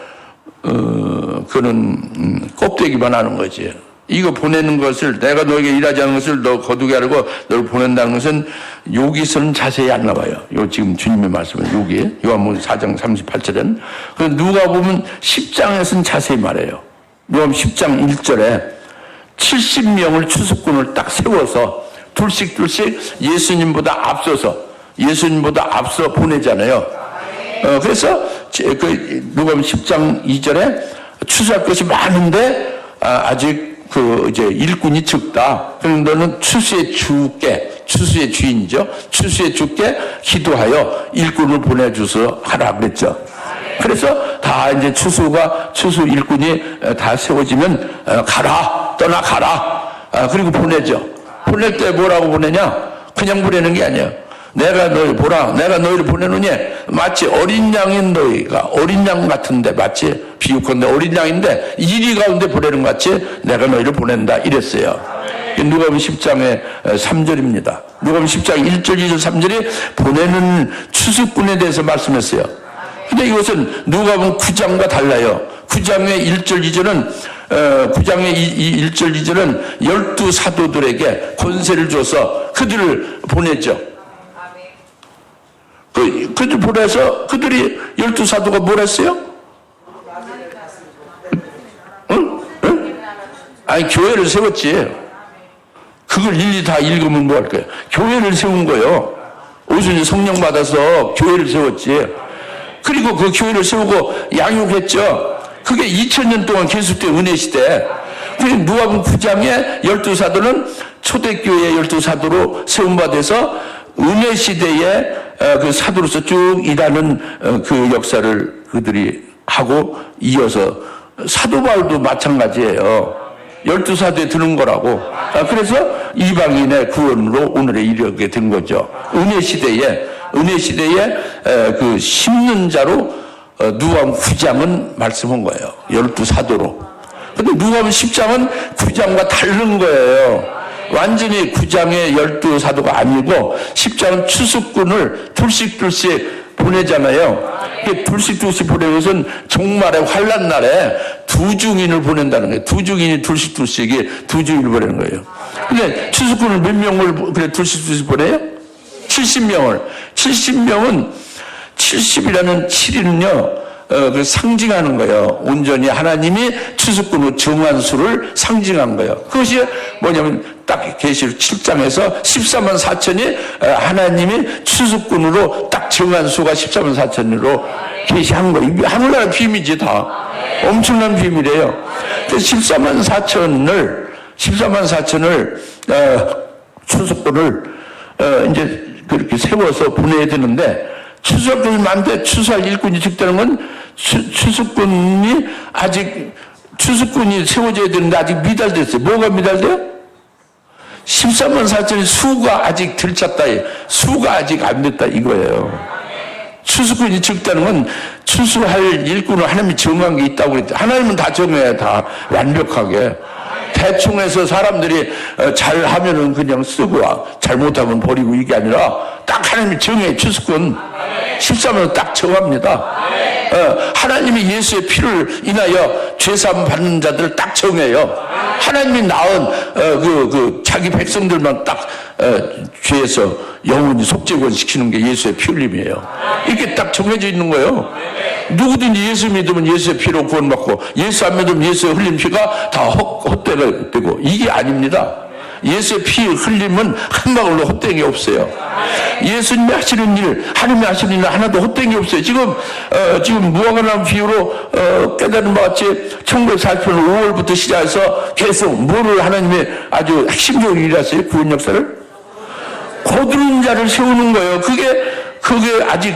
그거는 껍데기만 하는 거지. 이거 보내는 것을 내가 너에게 일하지 않은 것을 너 거두게 하려고 너를 보낸다는 것은 여기서는 자세히 안 나와요. 요 지금 주님의 말씀은 여기 요한복음 4장 38절에는 누가 보면 10장에서는 자세히 말해요. 요한 10장 1절에 70명을 추수꾼을 딱 세워서 둘씩 예수님보다 앞서 보내잖아요. 그래서 누가복음 10장 2절에 추수할 것이 많은데 아직 이제 일꾼이 적다. 그럼 너는 추수의 주인이죠. 추수의 주께 기도하여 일꾼을 보내주서 하라 그랬죠. 그래서 다 이제 추수 일꾼이 다 세워지면 떠나가라. 그리고 보내죠. 보낼 때 뭐라고 보내냐? 그냥 보내는 게 아니에요. 내가 너희를 보내느니 마치 어린 양인 너희가 어린 양 같은데 마치 비유컨대 어린 양인데 이리 가운데 보내는 것 같이 내가 너희를 보낸다 이랬어요. 누가복음 10장의 3절입니다. 누가복음 10장 1절, 2절, 3절이 보내는 추수꾼에 대해서 말씀했어요. 근데 이것은 누가복음 9장과 달라요. 9장의 1절, 2절은 9장의 1절 2절은 12사도들에게 권세를 줘서 그들을 보내죠. 그들 보내서 그들이 12사도가 뭘 했어요? 응? 응? 아니 교회를 세웠지. 그걸 일일이 다 읽으면 뭐 할 거예요? 교회를 세운 거예요. 오순이 성령 받아서 교회를 세웠지. 그리고 그 교회를 세우고 양육했죠. 그게 2000년 동안 계속된 은혜시대. 누가복음 9장에 12사도는 초대교회 12사도로 세움받아서 은혜시대에 그 사도로서 쭉 일하는 그 역사를 그들이 하고 이어서 사도 바울도 마찬가지예요. 12사도에 드는 거라고. 그래서 이방인의 구원으로 오늘에 이르게 된 거죠. 은혜시대에 그 심는 자로 누가복음 9장은 말씀한 거예요. 12사도로. 근데 누가복음 10장은 9장과 다른 거예요. 완전히 9장의 12사도가 아니고 10장은 추수꾼을 둘씩 보내잖아요. 둘씩 보내는 것은 종말의 환란 날에 두 중인을 보낸다는 거예요. 두 중인이 둘씩이 두 중인을 보내는 거예요. 근데 추수꾼을 몇 명을 그래 둘씩 보내요? 70명을. 70명은 70이라는 7이는요. 그 상징하는 거예요. 온전히 하나님이 추수꾼으로 정한 수를 상징한 거예요. 그것이 뭐냐면 딱 계시록 7장에서 14만 4천이 하나님이 추수꾼으로 딱 정한 수가 14만 4천으로 계시한 거예요. 이게 하늘나라 비밀이지 다. 엄청난 비밀이에요. 14만 4천을 추수꾼을 이제 그렇게 세워서 보내야 되는데 추수할 것이 많은데 추수할 일꾼이 적다는 건 추수꾼이 세워져야 되는데 아직 미달됐어요. 뭐가 미달돼요? 14만 4천의 수가 아직 들쳤다. 수가 아직 안 됐다 이거예요. 추수꾼이 적다는 건 추수할 일꾼을 하나님이 정한 게 있다고 그랬죠. 하나님은 다 정해야 다 완벽하게. 대충 해서 사람들이 잘하면은 그냥 쓰고 잘못하면 버리고 이게 아니라 딱 하나님이 정해 추수꾼 13을 딱 정합니다. 하나님이 예수의 피를 인하여 죄사함 받는 자들을 딱 정해요. 하나님이 낳은 자기 백성들만 딱 죄에서 영원히 속죄권 시키는 게 예수의 피 흘림이에요. 이렇게 딱 정해져 있는 거예요. 누구든지 예수 믿으면 예수의 피로 구원받고 예수 안 믿으면 예수의 흘린 피가 다 헛되게 되고 이게 아닙니다. 예수의 피 흘림은 한 방울로 헛된 게 없어요. 예수님이 하시는 일, 하나님이 하시는 일 하나도 헛된 게 없어요. 지금 무화과나무 비유로 깨달은 바 같이 1940년 5월부터 시작해서 계속 뭐를 하나님이 아주 핵심적으로 일하세요? 구원 역사를? 거두는 자를 세우는 거예요. 그게 아직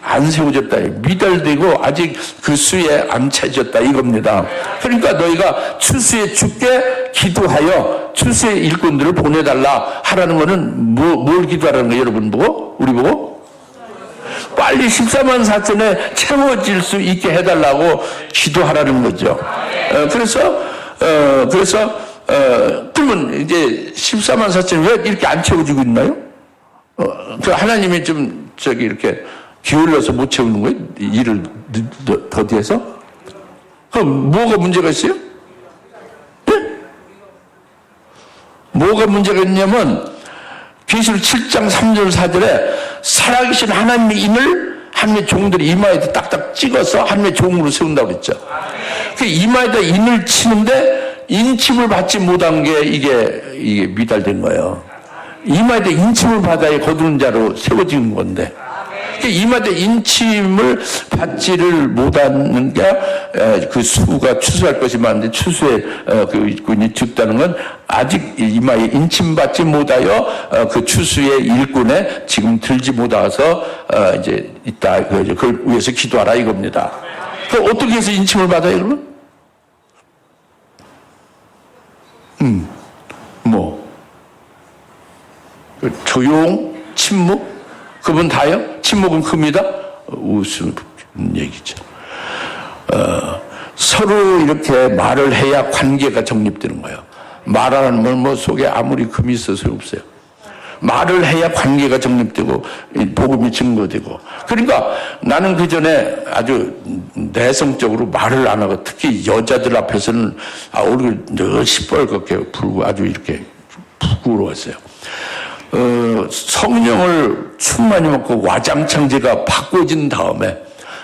안 세워졌다. 미달되고 아직 그 수에 안 차졌다 이겁니다. 그러니까 너희가 추수에 죽게 기도하여 추수의 일꾼들을 보내달라 하라는 거는 뭘 기도하라는 거예요? 여러분 보고? 우리 보고? 빨리 14만 4천에 채워질 수 있게 해달라고 기도하라는 거죠. 그러면 이제 14만 4천이 왜 이렇게 안 채워지고 있나요? 하나님이 좀 이렇게 기울여서 못 채우는 거예요? 일을 더디해서? 그럼 뭐가 문제가 있어요? 네? 뭐가 문제가 있냐면 계시록 7장 3절 4절에 살아계신 하나님의 인을 하나님의 종들이 이마에다 딱딱 찍어서 하나님의 종으로 세운다고 그랬죠. 그 이마에다 인을 치는데 인침을 받지 못한 게 이게 미달된 거예요. 이마에다 인침을 받아야 거두는 자로 세워지는 건데 이마에다 인침을 받지를 못하는 게 그 수가 추수할 것이 많은데 추수에 그 일꾼이 적다는 건 아직 이마에 인침받지 못하여 그 추수의 일꾼에 지금 들지 못해서 이제 있다. 그걸 위해서 기도하라 이겁니다. 그 어떻게 해서 인침을 받아요 그러면? 조용, 침묵, 그분 다요? 침묵은 큽니다. 웃음 얘기죠. 서로 이렇게 말을 해야 관계가 정립되는 거예요. 말하는 건 속에 아무리 금이 있어서 없어요. 말을 해야 관계가 정립되고 복음이 증거되고. 그러니까 나는 그 전에 아주 내성적으로 말을 안 하고 특히 여자들 앞에서는 얼굴 늘 시뻘겋게 불고 아주 이렇게 부끄러웠어요. 성령을 충만히 먹고 와장창제가 바꿔진 다음에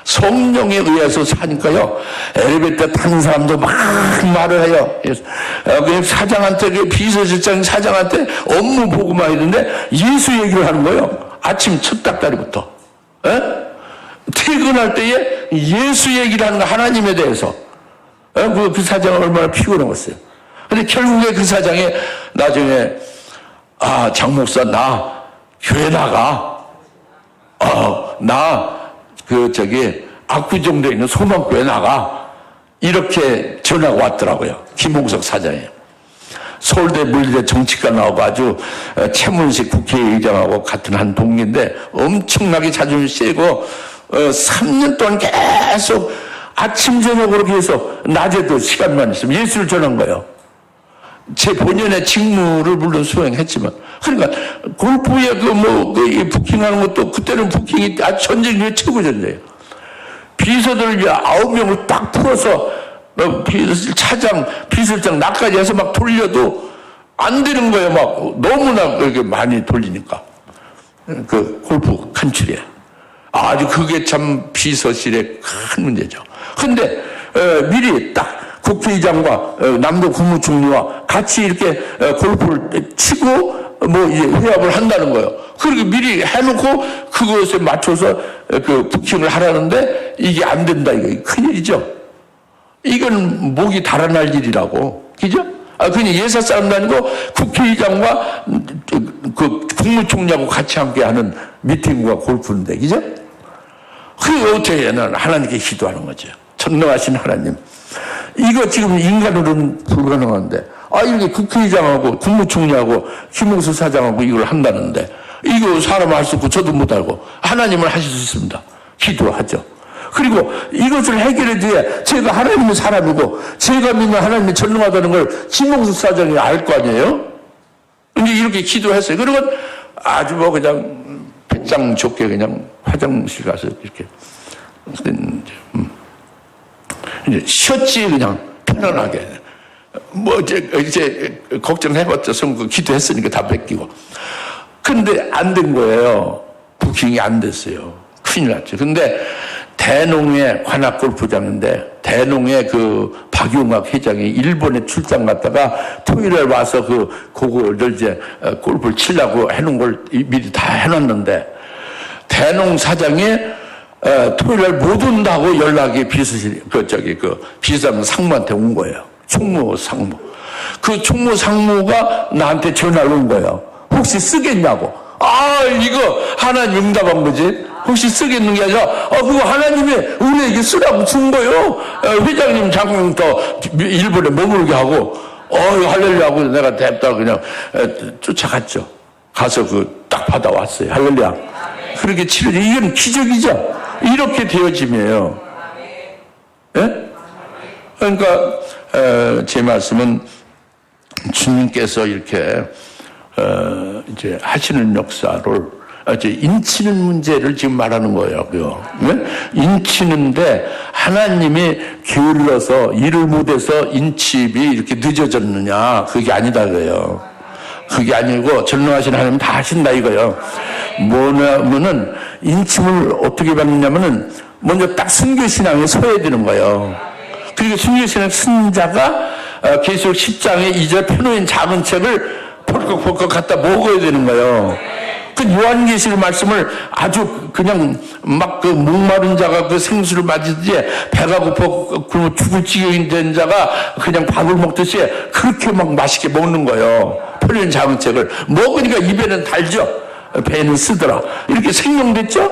성령에 의해서 사니까요, 엘리베이터 타는 사람도 막 말을 해요. 사장한테, 비서실장 사장한테 업무 보고만 했는데 예수 얘기를 하는 거예요. 아침 첫 닭다리부터. 퇴근할 때에 예수 얘기를 하는 거, 하나님에 대해서. 그 사장은 얼마나 피곤했어요. 근데 결국에 그 사장이 나중에, 장 목사, 나 교회 나가. 압구정도에 있는 소망교회 나가. 이렇게 전화가 왔더라고요. 김홍석 사장이. 서울대 물리대 정치과 나오고 아주 최문식 국회의장하고 같은 한 동기인데 엄청나게 자존심 세고 3년 동안 계속 아침 저녁으로 계속 낮에도 시간만 있으면 예수를 전한 거예요. 제 본연의 직무를 물론 수행했지만, 그러니까 골프에 부킹하는 것도 그때는 부킹이 전쟁 중에 최고 전쟁이에요. 비서들 9명을 딱 풀어서 차장, 비서장 나까지 해서 막 돌려도 안 되는 거예요. 막 너무나 그렇게 많이 돌리니까. 그 골프 칸출이에. 아주 그게 참 비서실의 큰 문제죠. 근데 미리 딱 국회의장과 남도 국무총리와 같이 이렇게 골프를 치고 이제 회합을 한다는 거예요. 그렇게 미리 해놓고 그것에 맞춰서 그 부킹을 하라는데 이게 안 된다. 이거 큰일이죠. 이건 목이 달아날 일이라고. 그죠? 그냥 예사 사람도 아니고 국회의장과 그 국무총리하고 같이 함께 하는 미팅과 골프인데, 그죠? 그게 어떻게 하나님께 기도하는 거죠. 전능하신 하나님. 이거 지금 인간으로는 불가능한데, 이렇게 국회의장하고 국무총리하고 김홍수 사장하고 이걸 한다는데, 이거 사람 할 수 없고 저도 못하고 하나님을 하실 수 있습니다. 기도하죠. 그리고 이것을 해결해 줘야 제가 하나님의 사람이고 제가 믿는 하나님이 전능하다는 걸 김홍수 사장이 알 거 아니에요? 근데 이렇게 기도했어요. 그리고 아주 그냥 배짱 좋게 그냥 화장실 가서 이렇게 이제 쉬었지, 그냥 편안하게. 이제 걱정해봤자 선거 기도했으니까 다 뺏기고. 근데 안 된 거예요. 부킹이 안 됐어요. 큰일 났죠. 근데 대농의 관악 골프장인데 대농의 그 박용학 회장이 일본에 출장 갔다가 토요일에 와서 그거를 이제 골프를 치려고 해놓은 걸 미리 다 해놨는데 대농 사장이 토요일날 못 온다고 연락이 비서실장 상무한테 온 거예요. 총무 상무. 그 총무 상무가 나한테 전화를 온 거예요. 혹시 쓰겠냐고. 이거 하나님 응답한 거지. 혹시 쓰겠는 게 아니라, 그거 하나님이 우리에게 쓰라고 준 거예요. 회장님 장군 또 일본에 머물게 하고, 할렐루야 하고 내가 됐다 그냥 쫓아갔죠. 가서 딱 받아왔어요. 할렐루야. 그렇게 치료지. 이건 기적이죠. 이렇게 되어짐이에요. 예? 그러니까, 제 말씀은 주님께서 이렇게, 이제 하시는 역사를, 이제 인치는 문제를 지금 말하는 거예요. 네? 인치는데 하나님이 게을러서 일을 못해서 인칩이 이렇게 늦어졌느냐. 그게 아니다, 그래요. 그게 아니고 전능하신 하나님 다 하신다, 이거요. 뭐냐면은 인침을 어떻게 받느냐면은 먼저 딱 순교신앙에 서야 되는 거예요. 그리고 순교신앙 신자가 계시록 10장에 2절 펴놓은 작은 책을 펄컥펄컥 갖다 먹어야 되는 거예요. 그 요한계시록 말씀을 아주 그냥 막 목마른 자가 생수를 마시듯이 배가 고파 굶어 죽을 지경이 된 자가 그냥 밥을 먹듯이 그렇게 막 맛있게 먹는 거예요. 펴놓은 작은 책을 먹으니까 입에는 달죠. 배는 쓰더라. 이렇게 생명됐죠?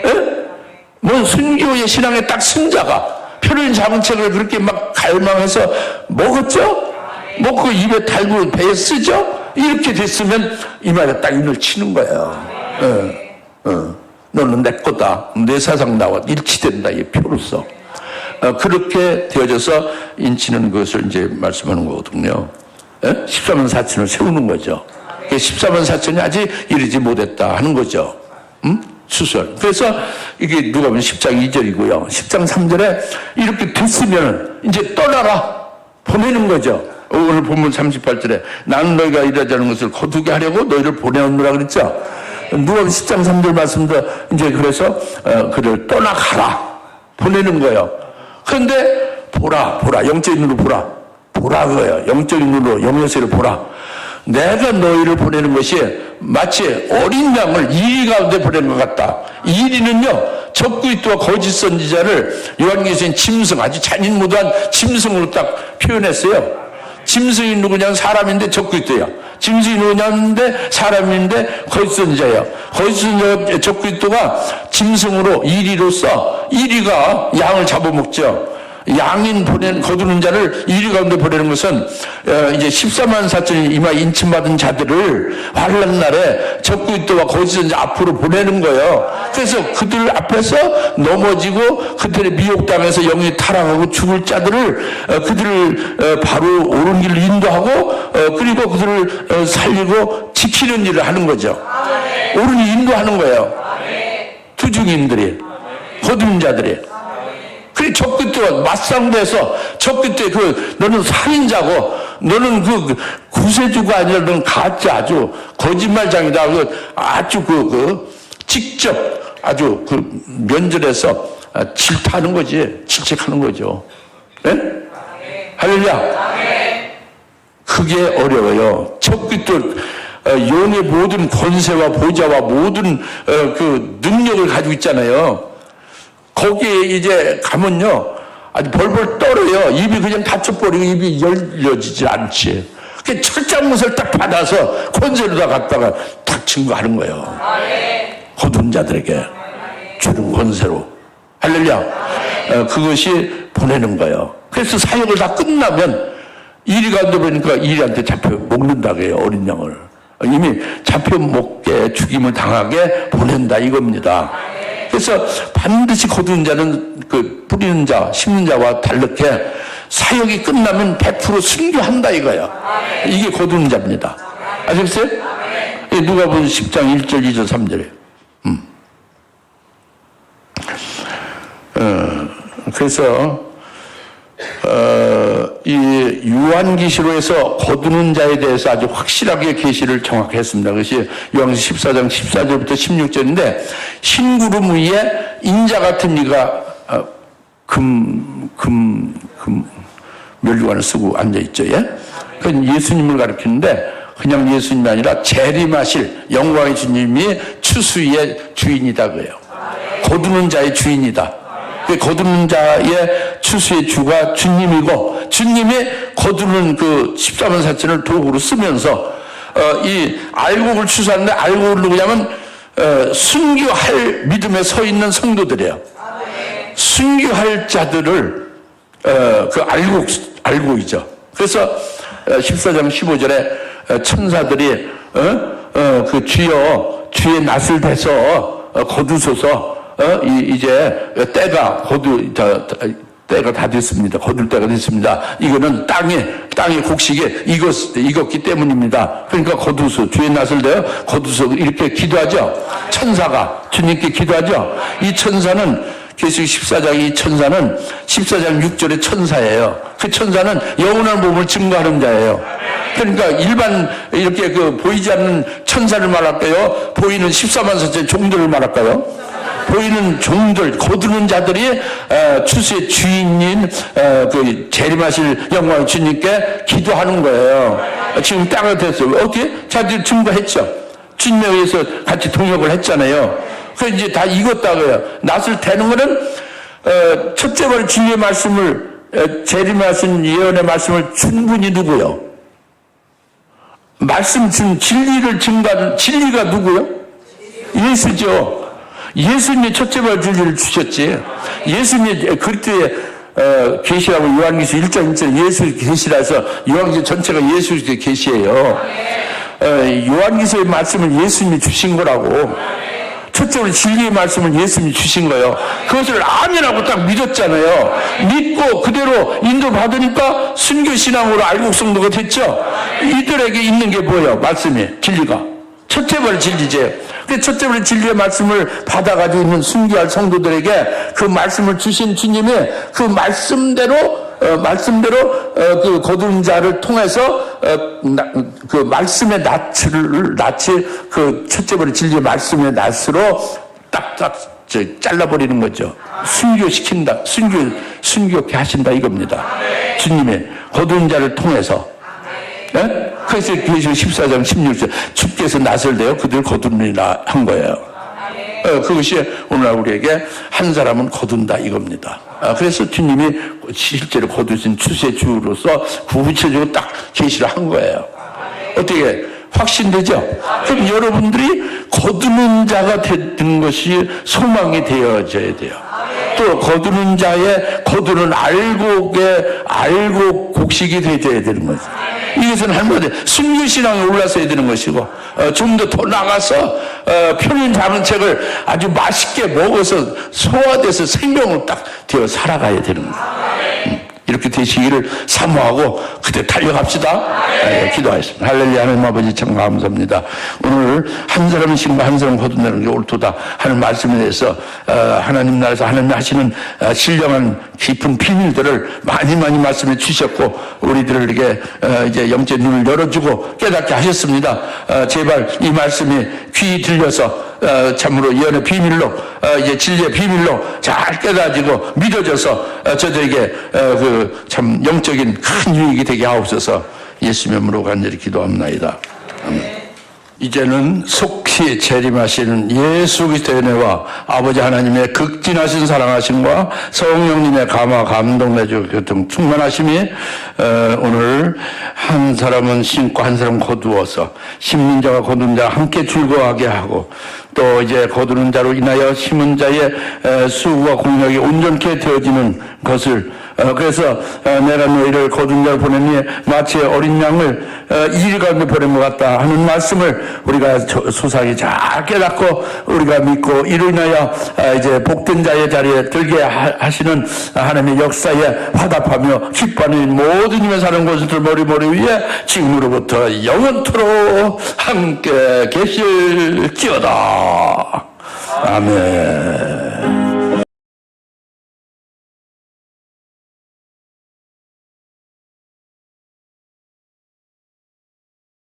예? 순교의 신앙에 딱 승자가 펴놓은 작은 책을 그렇게 막 갈망해서 먹었죠? 먹고 입에 달고 배에 쓰죠? 이렇게 됐으면 이 말에 딱 인을 치는 거예요. 너는 내 거다. 내 사상 나와 일치된다. 이 표로서. 그렇게 되어져서 인치는 것을 이제 말씀하는 거거든요. 13년 사친을 세우는 거죠. 14만 4천이 아직 이르지 못했다 하는 거죠. 수술. 그래서 이게 누가 보면 10장 2절이고요. 10장 3절에 이렇게 됐으면 이제 떠나라. 보내는 거죠. 오늘 본문 38절에 나는 너희가 일하지 않은 것을 거두게 하려고 너희를 보내었노라 그랬죠. 누가 10장 3절 말씀도 이제 그래서 그를 떠나가라. 보내는 거예요. 그런데 보라. 영적인 눈으로 보라 그거예요. 영적인 눈으로 영여세를 보라. 내가 너희를 보내는 것이 마치 어린 양을 이리 가운데 보내는 것 같다. 이리는요, 적그리스도와 거짓 선지자를 요한계시록 짐승, 아주 잔인무도한 짐승으로 딱 표현했어요. 짐승이 누구냐면 사람인데 적그리스도야. 짐승이 누구냐는데 사람인데 거짓 선지자예요. 거짓 선지자 적그리스도가 짐승으로 이리로서 이리가 양을 잡아먹죠. 양인 거두는 자를 이리 가운데 보내는 것은 이제 14만 4천이 이마 인침받은 자들을 환난 날에 적그리스도와 거짓 선지자 앞으로 보내는 거예요. 그래서 그들 앞에서 넘어지고 그들의 미혹당해서 영이 타락하고 죽을 자들을 그들을 바로 옳은 길로 인도하고 그리고 그들을 살리고 지키는 일을 하는 거죠. 옳은 인도하는 거예요. 투중인들이, 거두는 자들이. 그래, 적그리스도와 맞상대해서 적그리스도에 너는 살인자고 너는 구세주가 아니라 너는 가짜 아주 거짓말장이다. 아주 직접 아주 면전에서 질타하는 거지. 질책하는 거죠. 네? 할렐루야. 그게 어려워요. 적그리스도 용의 모든 권세와 보좌와 모든 능력을 가지고 있잖아요. 거기에 이제 가면요, 아주 벌벌 떨어요. 입이 그냥 닫혀버리고 입이 열려지질 않지. 그 철장못을 딱 받아서 권세로다 갖다가 딱 증거하는 거예요. 거둔 자들에게 주는 권세로. 할렐루야. 그것이 보내는 거예요. 그래서 사역을 다 끝나면 이리 가운데 보니까 이리한테 잡혀 먹는다고 해요. 어린 양을. 이미 잡혀 먹게 죽임을 당하게 보낸다 이겁니다. 그래서 반드시 거두는 자는 뿌리는 자, 심는 자와 다르게 사역이 끝나면 100% 순교한다 이거야. 이게 거두는 자입니다. 아셨어요? 누가복음 10장 1절, 2절, 3절에. 그래서 이 요한계시록에서 거두는 자에 대해서 아주 확실하게 계시를 정확히 했습니다. 그것이 요한계시록 14장 14절부터 16절인데 흰 구름 위에 인자 같은 이가 멸류관을 쓰고 앉아있죠. 예? 그건 예수님을 가리키는데 그냥 예수님이 아니라 재림하실 영광의 주님이 추수의 주인이다 그래요. 거두는 자의 주인이다. 거두는 자의 추수의 주가 주님이고 주님이 거두는 14만 4천을 도구로 쓰면서 이 알곡을 추수하는데 알곡을 누구냐면 순교할 믿음에 서 있는 성도들이에요. 순교할 자들을 알곡이죠. 그래서 14장 15절에 천사들이 주여 주의 낯을 대서 거두소서. 이제 때가 다 됐습니다. 거둘 때가 됐습니다. 이거는 땅의 곡식에 익었기 때문입니다. 그러니까 거두소, 주의 낯을 대어 거두소 이렇게 기도하죠. 천사가 주님께 기도하죠. 이 천사는 계시록 14장 이 천사는 14장 6절의 천사예요. 그 천사는 영원한 몸을 증거하는 자예요. 그러니까 일반 이렇게 보이지 않는 천사를 말할까요? 보이는 14만 4천 종들을 말할까요? 보이는 종들, 거두는 자들이 추수의 주인인 재림하실 영광의 주님께 기도하는 거예요. 지금 땅을 됐어요. 어떻게? 자들 증거했죠. 주님에 의해서 같이 동역을 했잖아요. 그래서 이제 다 익었다고요. 낯을 대는 거는 첫째 번에 주님의 말씀을 재림하신 예언의 말씀을 준 분이 누구요? 말씀 준 진리를 증거하는 진리가 누구요? 예수죠. 예수님이 첫째 발 진리를 주셨지. 예수님이 그리스도의 계시라고 요한계시록 1장 1절 예수 계시라서 요한계시록 전체가 예수의 계시예요. 요한계시록의 말씀을 예수님이 주신 거라고. 첫째로 진리의 말씀을 예수님이 주신 거예요. 그것을 아멘하고 딱 믿었잖아요. 믿고 그대로 인도받으니까 순교신앙으로 알곡 성도가 됐죠. 이들에게 있는 게 뭐예요? 말씀이, 진리가. 첫째 번 진리죠. 첫째 번 진리의 말씀을 받아가지고 있는 순교할 성도들에게 그 말씀을 주신 주님이 그 말씀대로 그 거두는 자를 통해서 그 말씀의 낯을 그 첫째 번의 진리의 말씀의 낯으로 딱딱 잘라버리는 거죠. 순교시킨다, 순교케 하신다 이겁니다. 주님이 거두는 자를 통해서. 네? 그래서 14장 16절 주께서 낯을 내어 그들을 거두느니라 한 거예요. 그것이 오늘날 우리에게 한 사람은 거둔다 이겁니다. 그래서 주님이 실제로 거두신 추세주로서 구체적으로 딱 계시를 한 거예요. 어떻게 확신되죠? 그럼 여러분들이 거두는 자가 되는 것이 소망이 되어져야 돼요. 또 거두는 자의 거두는 알곡 곡식이 되어야 되는 거죠. 이것은 한마디 순교신앙에 올라서야 되는 것이고 좀 더 나가서 표준 작은 책을 아주 맛있게 먹어서 소화돼서 생명을 딱 되어 살아가야 되는 거예요. 이렇게 되시기를 사모하고 그때 달려갑시다. 기도하겠습니다. 할렐루야. 하나님 아버지 참 감사합니다. 오늘 한 사람은 신과 한 사람은 거둔다는 게 옳도다 하는 말씀에 대해서 하나님 나라에서 하나님 하시는 신령한 깊은 비밀들을 많이 말씀해 주셨고 우리들에게 이제 영적 눈을 열어주고 깨닫게 하셨습니다. 제발 이 말씀이 귀 들려서 참으로 예언의 비밀로 이제 진리의 비밀로 잘 깨닫지고 믿어져서 저들에게 그 참 영적인 큰 유익이 되게 하옵소서. 예수의 이름으로 간절히 기도합나이다. 아멘. 이제는 속히 재림하시는 예수 그리스도의 은혜와 아버지 하나님의 극진하신 사랑하심과 성령님의 감화 감동 내주 교통 충만하심이 오늘 한 사람은 심고 한 사람은 거두어서 심는 자와 거두는 자가 함께 즐거워하게 하고 또 이제 거두는 자로 인하여 심은 자의 수고와 공력이 온전케 되어지는 것을 그래서 내가 너희를 거둔 자를 보내니 마치 어린 양을 이리 가운데 보낸 것 같다 하는 말씀을 우리가 소상히 잘 깨닫고 우리가 믿고 이로 인하여 이제 복된 자의 자리에 들게 하시는 하나님의 역사에 화답하며 기뻐하는 모든 힘에 사는 것을 머리 위에 지금으로부터 영원토록 함께 계실지어다. 아멘.